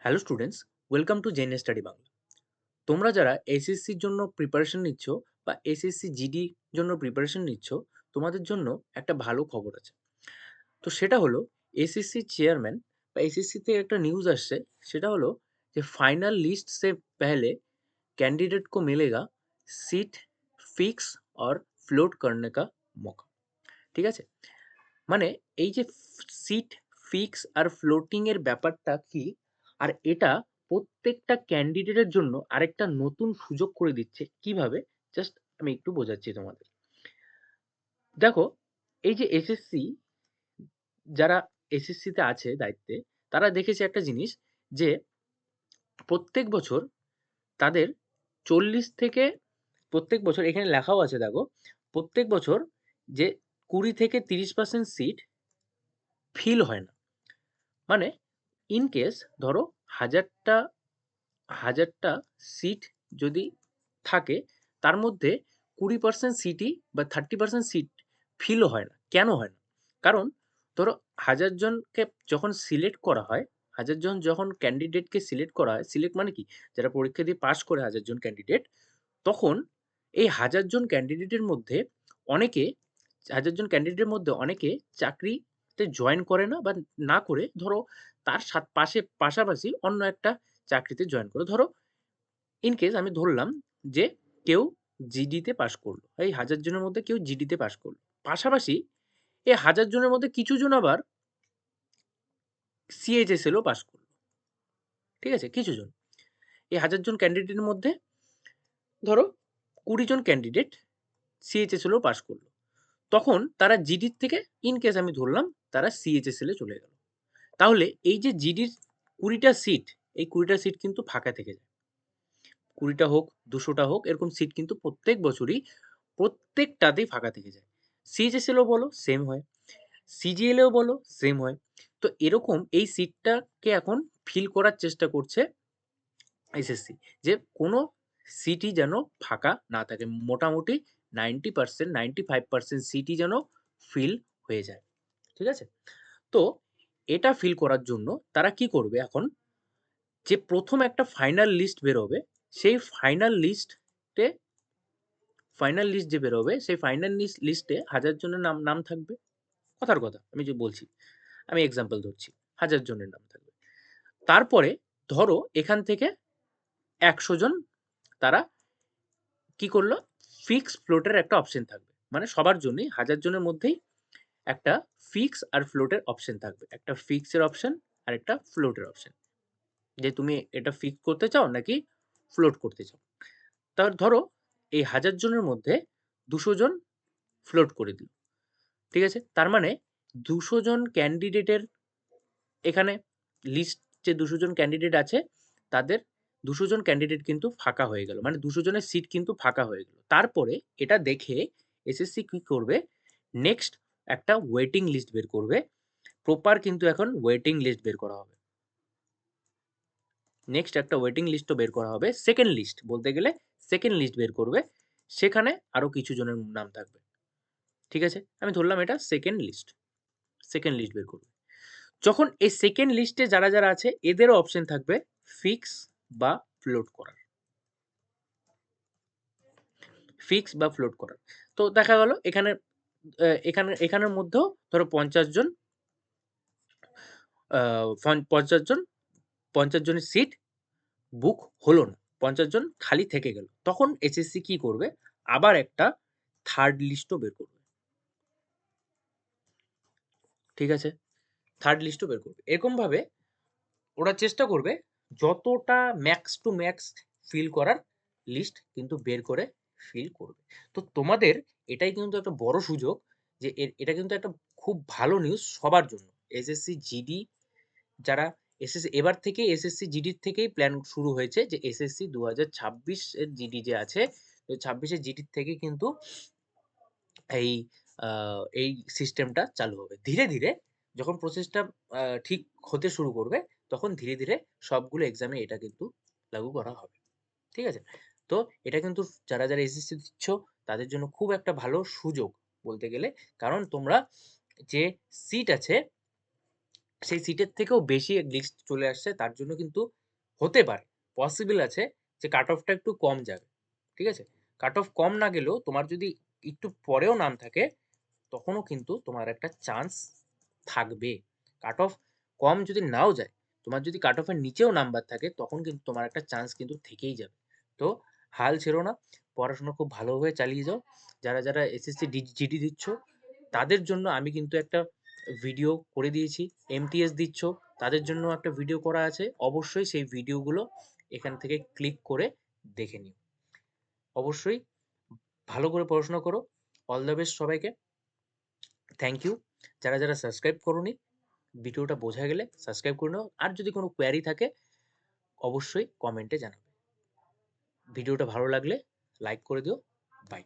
Hello students, welcome to Zen Study Bangla. তোমরা যারা এসএসসির জন্য প্রিপারেশন নিচ্ছ বা এসএসসি জিডি জন্য প্রিপারেশন নিচ্ছ, তোমাদের জন্য একটা ভালো খবর আছে। তো সেটা হলো এসএসসি চেয়ারম্যান বা এসএসসি তে একটা নিউজ আসছে। সেটা হলো যে फाइनल लिस्ट से पहले कैंडिडेट को मिलेगा सीट फिक्स और फ्लोट करने का मौका। ঠিক আছে? মানে এই যে সিট ফিক্স আর ফ্লোটিং এর ব্যাপারটা কি, আর এটা প্রত্যেকটা ক্যান্ডিডেটের জন্য আরেকটা নতুন সুযোগ করে দিচ্ছে কিভাবে, জাস্ট আমি একটু বোঝাচ্ছি তোমাদের। দেখো, এই যে এসএসসি, যারা এসএসসি তে আছে দায়িত্বে, তারা দেখেছে একটা জিনিস, যে প্রত্যেক বছর তাদের 40 থেকে, প্রত্যেক বছর এখানে লেখাও আছে দেখো, প্রত্যেক বছর যে 20 থেকে 30% সিট ফিল হয় না। মানে ইন কেস ধরো হাজারটা হাজারটা সিট যদি থাকে, তার মধ্যে 20% সিটই বা 30% সিট ফিলও হয় না। কেন হয় না? কারণ ধরো 1000 জনকে যখন সিলেক্ট করা হয়, 1000 জন যখন ক্যান্ডিডেটকে সিলেক্ট করা হয়, সিলেক্ট মানে কি, যারা পরীক্ষা দিয়ে পাস করে 1000 জন ক্যান্ডিডেট, তখন এই 1000 জন ক্যান্ডিডেটের মধ্যে অনেকে, 1000 জন ক্যান্ডিডেটের মধ্যে অনেকে চাকরিতে জয়েন করে না, বা না করে ধরো তার পাশাপাশি অন্য একটা চাকরিতে জয়েন করে। ধরো ইন কেস আমি ধরলাম যে কেউ জিডিতে পাস করলো, এই 1000 জনের মধ্যে কেউ জিডিতে পাস করলো, পাশাপাশি এই 1000 জনের মধ্যে কিছু জন আবার সিএইচএসএলও পাস করলো। ঠিক আছে? কিছু জন, এই 1000 জন ক্যান্ডিডেটের মধ্যে ধরো 20 জন ক্যান্ডিডেট সিএইচএসএলও পাস করলো, তখন তারা জিডির থেকে, ইন কেস আমি ধরলাম, তারা সিএইচএসএল এ চলে গেল। তাহলে এই যে জিডির 20টা সিট, এই 20টা সিট কিন্তু ফাঁকা থেকে যায়। 20টা হোক, 200টা হোক, এরকম সিট কিন্তু প্রত্যেক বছরই প্রত্যেকটাতেই ফাঁকা থেকে যায়। সিএইচএসএলও বলো সেম হয়, সিজিএলও বলো সেম হয়। তো এরকম এই সিটটাকে এখন ফিল করার চেষ্টা করছে এসএসসি, যে কোনো সিটই যেন ফাঁকা না থাকে। মোটামুটি 90%, 95% সিটই যেন ফিল হয়ে যায়। ঠিক আছে? তো এটা ফিল করার জন্য তারা কি করবে এখন, যে প্রথম একটা ফাইনাল লিস্ট বেরোবে, সেই ফাইনাল লিস্ট যে বেরোবে, সেই ফাইনাল লিস্টে 1000 জনের নাম নাম থাকবে। কথার কথা আমি যে বলছি, আমি এক্সাম্পল ধরছি, 1000 জনের নাম থাকবে। তারপরে ধরো এখান থেকে 100 জন তারা কি করলো, ফিক্স ফ্লোটের একটা অপশন থাকবে। মানে সবার জন্যই 1000 জনের মধ্যেই একটা ফিক্স আর ফ্লোটের অপশন থাকবে, একটা ফিক্সের অপশন আর একটা ফ্লোটের অপশন, যে তুমি এটা ফিক্স করতে চাও নাকি ফ্লোট করতে চাও। তাহলে ধরো এই 1000 জনের মধ্যে 200 জন ফ্লোট করে দিল। ঠিক আছে? তার মানে 200 জন ক্যান্ডিডেটের এখানে লিস্ট, যে 200 জন ক্যান্ডিডেট আছে, তাদের 200 জন ক্যান্ডিডেট কিন্তু ফাঁকা হয়ে গেল। মানে 200 জনের সিট কিন্তু ফাঁকা হয়ে গেল। তারপরে এটা দেখে এসএসসি কি করবে, নেক্সট একটা ওয়েটিং লিস্ট বের করবে। প্রপার কিন্তু এখন ওয়েটিং লিস্ট বের করা হবে। নেক্সট একটা ওয়েটিং লিস্টও বের করা হবে। সেকেন্ড লিস্ট বলতে গেলে সেকেন্ড লিস্ট বের করবে। সেখানে আরো কিছু জনের নাম থাকবে। ঠিক আছে? আমি ধরলাম এটা সেকেন্ড লিস্ট। সেকেন্ড লিস্ট বের করবে। যখন এই সেকেন্ড লিস্টে যারা আছে, এদেরও অপশন থাকবে ফিক্স বা ফ্লোট করার। ফিক্স বা ফ্লোট করার। তো দেখা গেল এখানে এখানের মধ্যেও ধরো 50 জন, 50 জন, 50 জনের সিট বুক হলো না, 50 জন খালি থেকে গেল। তখন এসএসসি কি করবে, আবার একটা থার্ড লিস্টও বের করবে। ঠিক আছে? থার্ড লিস্টও বের করবে। এরকম ভাবে ওরা চেষ্টা করবে যতটা ম্যাক্স টু ম্যাক্স ফিল করার লিস্ট কিন্তু বের করে ফিল করবে। তো তোমাদের এটাই কিন্তু একটা বড় সুযোগ, যে এটা কিন্তু একটা খুব ভালো নিউজ সবার জন্য। এসএসসি জিডি যারা, এসএসসি এবার থেকে এসএসসি জিডির থেকেই প্ল্যান শুরু হয়েছে, যে এসএসসি 2026 এর জিডি যে আছে, 26 এর জিডির থেকে কিন্তু এই সিস্টেমটা চালু হবে। ধীরে ধীরে যখন প্রসেসটা ঠিক হতে শুরু করবে, তখন ধীরে ধীরে সবগুলো এক্সামে এটা কিন্তু লাগু করা হবে। ঠিক আছে? তো এটা কিন্তু যারা এসএসসি দিচ্ছ, তাদের জন্য খুব একটা ভালো সুযোগ বলতে গেলে। কারণ তোমরা যে সিট আছে, সেই সিটের থেকেও বেশি লিস্ট চলে আসছে, তার জন্য কিন্তু হতে পারে, পসিবল আছে যে কাট অফটা একটু কম যাবে। ঠিক আছে? কাট অফ কম না গেলেও তোমার যদি একটু পরেও নাম থাকে, তখনও কিন্তু তোমার একটা চান্স থাকবে। কাট অফ কম যদি নাও যায়, তোমার যদি কাট অফের নিচেও নাম্বার থাকে, তখন কিন্তু তোমার একটা চান্স কিন্তু থেকেই যাবে। তো হাল ছেড়ো না, পড়াশোনা খুব ভালোভাবে চালিয়ে যাও। যারা যারা এসএসসি জিডি দিচ্ছ, তাদের জন্য আমি কিন্তু একটা ভিডিও করে দিয়েছি। এমটিএস দিচ্ছ, তাদের জন্য একটা ভিডিও করা আছে। অবশ্যই সেই ভিডিওগুলো এখান থেকে ক্লিক করে দেখে নিও। অবশ্যই ভালো করে পড়াশোনা করো। অল দ্য বেস্ট সবাইকে। Thank you. যারা যারা সাবস্ক্রাইব করোনি, ভিডিওটা বোঝা গেলে সাবস্ক্রাইব করে নাও। আর যদি কোনো কোয়ারি থাকে, অবশ্যই কমেন্টে জানাবে। ভিডিওটা ভালো লাগলে লাইক করে দিও। বাই।